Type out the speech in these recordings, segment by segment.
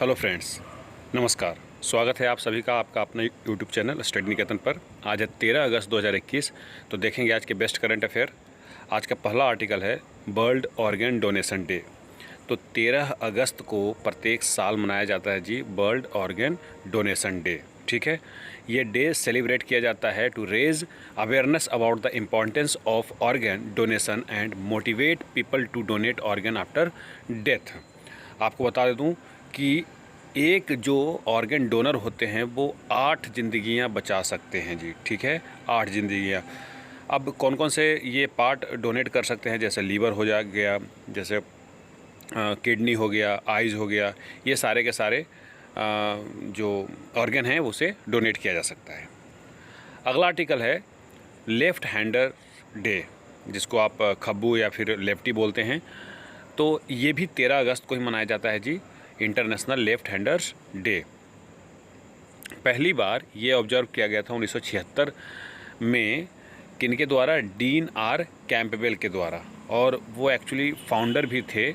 Hello friends, नमस्कार। स्वागत है आप सभी का आपका अपना यूट्यूब चैनल स्टडी निकेतन पर। आज है 13 अगस्त 2021। तो देखेंगे आज के बेस्ट करंट अफेयर। आज का पहला आर्टिकल है वर्ल्ड ऑर्गन डोनेशन डे। तो 13 अगस्त को प्रत्येक साल मनाया जाता है जी वर्ल्ड ऑर्गन डोनेशन डे। ठीक है, ये डे सेलिब्रेट किया जाता है to raise awareness about the importance of organ donation and motivate people to donate organ after death. आपको बता दूं कि एक जो ऑर्गन डोनर होते हैं वो 8 ज़िंदगियां बचा सकते हैं जी। ठीक है, 8 ज़िंदगियां। अब कौन कौन से ये पार्ट डोनेट कर सकते हैं, जैसे लीवर हो गया, जैसे किडनी हो गया, आइज़ हो गया, ये सारे के सारे जो ऑर्गन हैं उसे डोनेट किया जा सकता है। अगला आर्टिकल है लेफ़्ट हैंडर डे, जिसको आप खब्बू या फिर लेफ्टी बोलते हैं। तो ये भी 13 अगस्त को ही मनाया जाता है जी, इंटरनेशनल लेफ़्ट हैंडर्स डे। पहली बार ये ऑब्जर्व किया गया था 1976 में, किनके द्वारा? डीन आर कैंपबेल के द्वारा, और वो एक्चुअली फाउंडर भी थे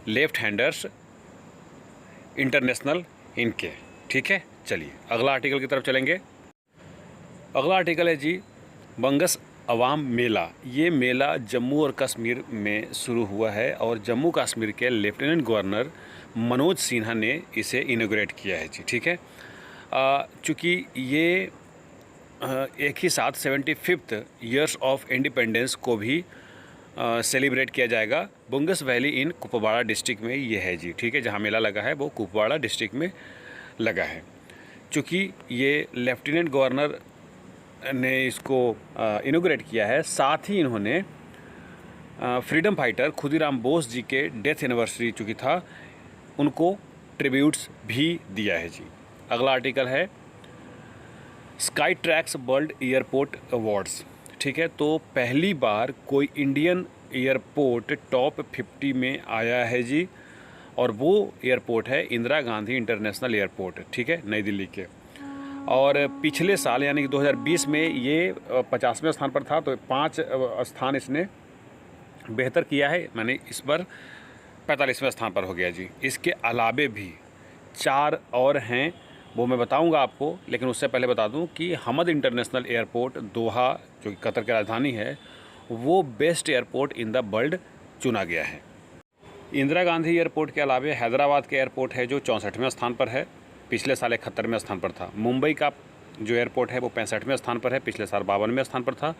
लेफ़्ट हैंडर्स इंटरनेशनल इनके। ठीक है, चलिए अगला आर्टिकल की तरफ चलेंगे। अगला आर्टिकल है जी बंगस अवाम मेला। ये मेला जम्मू और कश्मीर में शुरू हुआ है और जम्मू कश्मीर के लेफ्टिनेंट गवर्नर मनोज सिन्हा ने इसे इनॉग्रेट किया है जी। ठीक है, चूँकि ये एक ही साथ 75th ईयर्स ऑफ इंडिपेंडेंस को भी सेलिब्रेट किया जाएगा। बुंगस वैली इन कुपवाड़ा डिस्ट्रिक्ट में ये है जी। ठीक है, जहाँ मेला लगा है वो कुपवाड़ा डिस्ट्रिक्ट में लगा है। चूँकि ये लेफ्टिनेंट गवर्नर ने इसको इनॉग्रेट किया है, साथ ही इन्होंने फ्रीडम फाइटर खुदीराम बोस जी के डेथ एनिवर्सरी चूँकि था, उनको ट्रिब्यूट्स भी दिया है जी। अगला आर्टिकल है sky tracks world airport awards. ठीक है, तो पहली बार कोई इंडियन एयरपोर्ट टॉप 50 में आया है जी, और वो एयरपोर्ट है इंदिरा गांधी इंटरनेशनल एयरपोर्ट। ठीक है, नई दिल्ली के। और पिछले साल यानी कि 2020 में ये 50वें स्थान पर था, तो 5 स्थान इसने बेहतर किया है, मैंने इस बार 45वें स्थान पर हो गया जी। इसके अलावे भी 4 और हैं, वो मैं बताऊंगा आपको, लेकिन उससे पहले बता दूं कि हमद इंटरनेशनल एयरपोर्ट दोहा, जो कि कतर की राजधानी है, वो best airport in the world चुना गया है। इंदिरा गांधी एयरपोर्ट के अलावे हैदराबाद के एयरपोर्ट है जो 64वें स्थान पर है, पिछले साल 71वें स्थान पर था। मुंबई का जो एयरपोर्ट है वो 65वें स्थान पर है, पिछले साल 52वें स्थान पर था।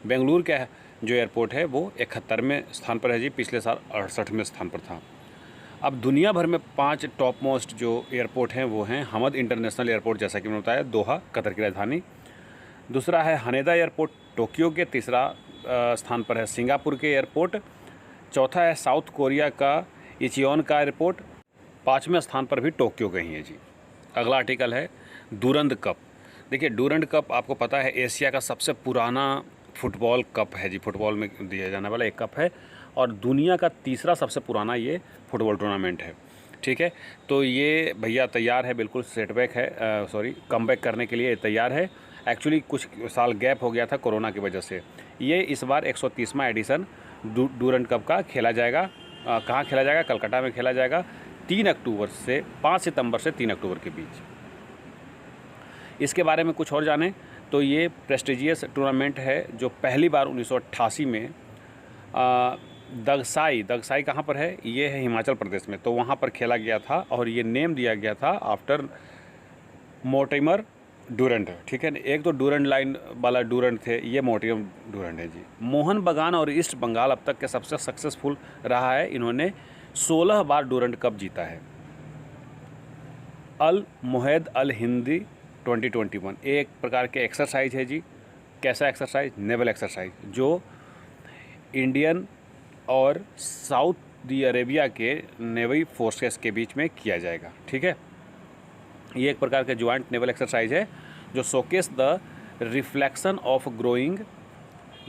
बेंगलुरु का जो एयरपोर्ट है वो 71वें स्थान पर है जी, पिछले साल 68वें स्थान पर था। अब दुनिया भर में 5 टॉप मोस्ट जो एयरपोर्ट हैं वो हैं हमद इंटरनेशनल एयरपोर्ट, जैसा कि मैंने बताया, दोहा, कतर की राजधानी। दूसरा है हनेदा एयरपोर्ट टोक्यो के। तीसरा स्थान पर है सिंगापुर के एयरपोर्ट। चौथा है साउथ कोरिया का इचियोन का एयरपोर्ट। 5वें स्थान पर भी टोक्यो का ही है जी। अगला आर्टिकल है डूरंड कप। देखिए, डूरंड कप आपको पता है एशिया का सबसे पुराना फुटबॉल कप है जी, फुटबॉल में दिया जाने वाला एक कप है, और दुनिया का तीसरा सबसे पुराना ये फुटबॉल टूर्नामेंट है। ठीक है, तो ये भैया तैयार है, बिल्कुल सेटबैक है, कमबैक करने के लिए तैयार है। एक्चुअली कुछ साल गैप हो गया था कोरोना की वजह से। ये इस बार 130वां एडिशन डूरंड कप का खेला जाएगा। कहाँ खेला जाएगा? कलकत्ता में खेला जाएगा 3 अक्टूबर से 5 सितंबर से 3 अक्टूबर के बीच। इसके बारे में कुछ और जानें तो ये प्रेस्टिजियस टूर्नामेंट है जो पहली बार 1988 में दगसाई कहाँ पर है? ये है हिमाचल प्रदेश में, तो वहाँ पर खेला गया था, और ये नेम दिया गया था आफ्टर मोर्टिमर डूरंड। ठीक है, एक तो डूरंड लाइन वाला डूरंड थे, ये मोर्टिमर डूरंड है जी। मोहन बगान और ईस्ट बंगाल अब तक के सबसे सक्सेसफुल रहा है, इन्होंने 16 बार डूरंड कप जीता है। अल मुहैद अल हिंदी 2021 एक प्रकार के एक्सरसाइज है जी। कैसा एक्सरसाइज? नेवल एक्सरसाइज, जो इंडियन और सऊदी अरेबिया के नेवी फोर्सेस के बीच में किया जाएगा। ठीक है, ये एक प्रकार के ज्वाइंट नेवल एक्सरसाइज है जो showcase the reflection of growing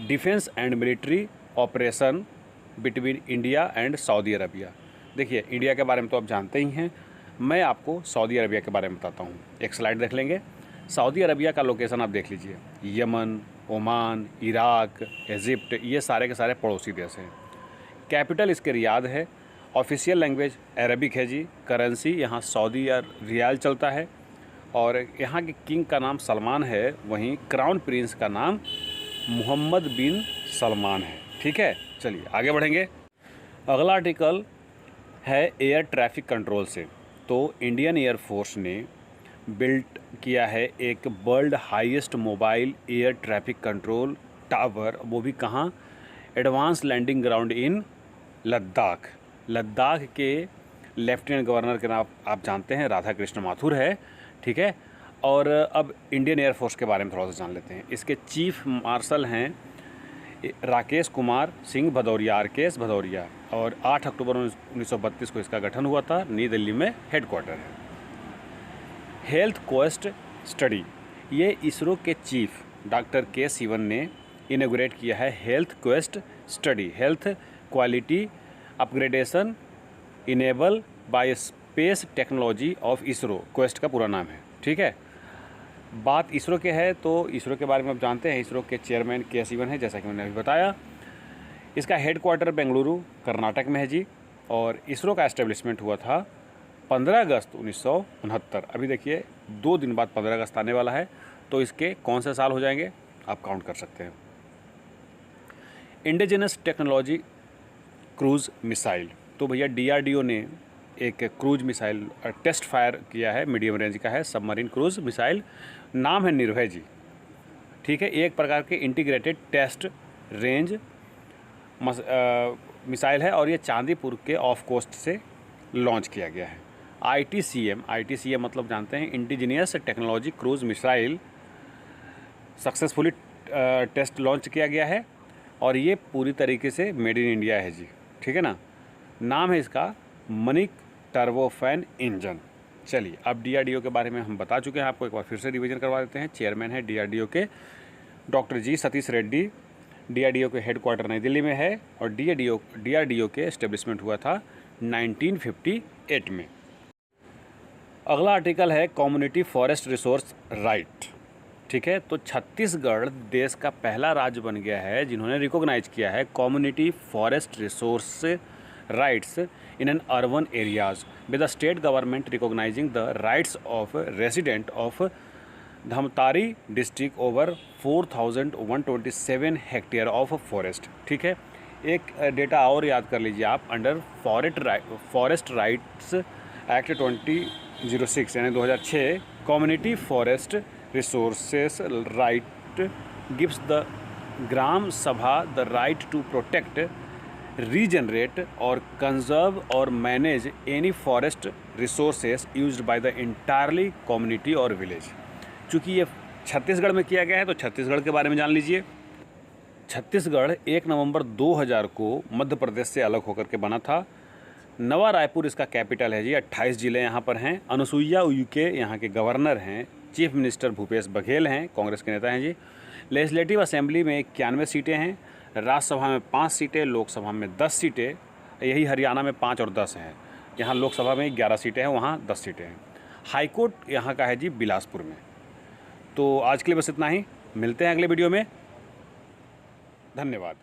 defence and military operation between India and Saudi Arabia. देखिए, इंडिया के बारे में तो आप जानते ही हैं, मैं आपको सऊदी अरेबिया के बारे में बताता हूँ। एक स्लाइड देख लेंगे। सऊदी अरेबिया का लोकेशन आप देख लीजिए, यमन, ओमान, इराक, इजिप्ट, ये सारे के सारे पड़ोसी देश हैं। कैपिटल इसके रियाद है, ऑफिशियल लैंग्वेज अरबिक है जी। करेंसी यहाँ सऊदी या रियाल चलता है। और यहाँ के किंग का नाम सलमान है, वहीं क्राउन प्रिंस का नाम मोहम्मद बिन सलमान है। ठीक है, चलिए आगे बढ़ेंगे। अगला आर्टिकल है एयर ट्रैफिक कंट्रोल से। तो इंडियन एयर फोर्स ने बिल्ट किया है एक world highest mobile air traffic control tower, वो भी कहाँ, advance landing ground in Ladakh. Ladakh के लेफ्टिनेंट गवर्नर के नाम आप जानते हैं राधा कृष्ण माथुर है। ठीक है, और अब इंडियन एयर फोर्स के बारे में थोड़ा सा जान लेते हैं। इसके चीफ मार्शल हैं राकेश कुमार सिंह भदौरिया, RKS भदौरिया, और 8 अक्टूबर 1932 को इसका गठन हुआ था। नई दिल्ली में हेडक्वार्टर है। हेल्थ क्वेस्ट स्टडी, ये इसरो के चीफ डॉक्टर K सिवन ने इनॉग्रेट किया है। Health quest study, health quality upgradation enable bye space technology of ISRO, quest का पूरा नाम है। ठीक है, बात इसरो के है तो इसरो के बारे में आप जानते हैं। इसरो के चेयरमैन K सिवन है, जैसा कि मैंने अभी बताया। इसका हेडक्वार्टर बेंगलुरु कर्नाटक में है जी। और इसरो का एस्टेब्लिशमेंट हुआ था 15 अगस्त 1969। अभी देखिए 2 दिन बाद 15 अगस्त आने वाला है, तो इसके कौन से साल हो जाएंगे आप काउंट कर सकते हैं। इंडिजिनस टेक्नोलॉजी क्रूज़ मिसाइल, तो भैया DRDO ने एक क्रूज मिसाइल टेस्ट फायर किया है, मीडियम रेंज का है, सबमरीन क्रूज मिसाइल, नाम है निर्भय जी। ठीक है, एक प्रकार के इंटीग्रेटेड टेस्ट रेंज मिसाइल है और ये चांदीपुर के ऑफ कोस्ट से लॉन्च किया गया है। ITCM मतलब जानते हैं, indigenous technology cruise missile successfully test launch किया गया है और ये पूरी तरीके से मेड इन इंडिया है जी। ठीक है ना, नाम है इसका मनिक टर्बोफैन इंजन। चलिए, अब DRDO के बारे में हम बता चुके हैं, आपको एक बार फिर से रिवीजन करवा देते हैं। चेयरमैन है DRDO के doctor G Satish Reddy. DRDO के हेडक्वार्टर नई दिल्ली में है और DRDO के एस्टेब्लिशमेंट हुआ था 1958 में। अगला आर्टिकल है कम्युनिटी फॉरेस्ट रिसोर्स राइट। ठीक है, तो छत्तीसगढ़ देश का पहला राज्य बन गया है जिन्होंने रिकॉग्नाइज किया है community forest resource rights in an urban areas, with the state government recognizing the rights of resident of Dhamtari district over 4,127 hectare of forest. ठीक है, एक डेटा और याद कर लीजिए आप, अंडर फॉरेस्ट राइट्स एक्ट 2006 यानी 2006, community forest resources right gives the gram sabha the right to protect, regenerate और कंजर्व और manage any forest resources used by the entirely community और विलेज। चूँकि ये छत्तीसगढ़ में किया गया है तो छत्तीसगढ़ के बारे में जान लीजिए। छत्तीसगढ़ 1 नवंबर 2000 को मध्य प्रदेश से अलग होकर के बना था। नवा रायपुर इसका कैपिटल है जी। 28 ज़िले यहाँ पर हैं। अनुसुईया उइके यहाँ के गवर्नर हैं। चीफ मिनिस्टर भूपेश बघेल हैं, कांग्रेस के नेता हैं जी। लेजिस्लेटिव असेंबली में 91 सीटें हैं। राज्यसभा में 5 सीटें, लोकसभा में 10 सीटें। यही हरियाणा में 5 और 10 हैं। यहाँ लोकसभा में 11 सीटें हैं, वहाँ 10 सीटें हैं। हाईकोर्ट यहाँ का है जी बिलासपुर में। तो आज के लिए बस इतना ही, मिलते हैं अगले वीडियो में। धन्यवाद।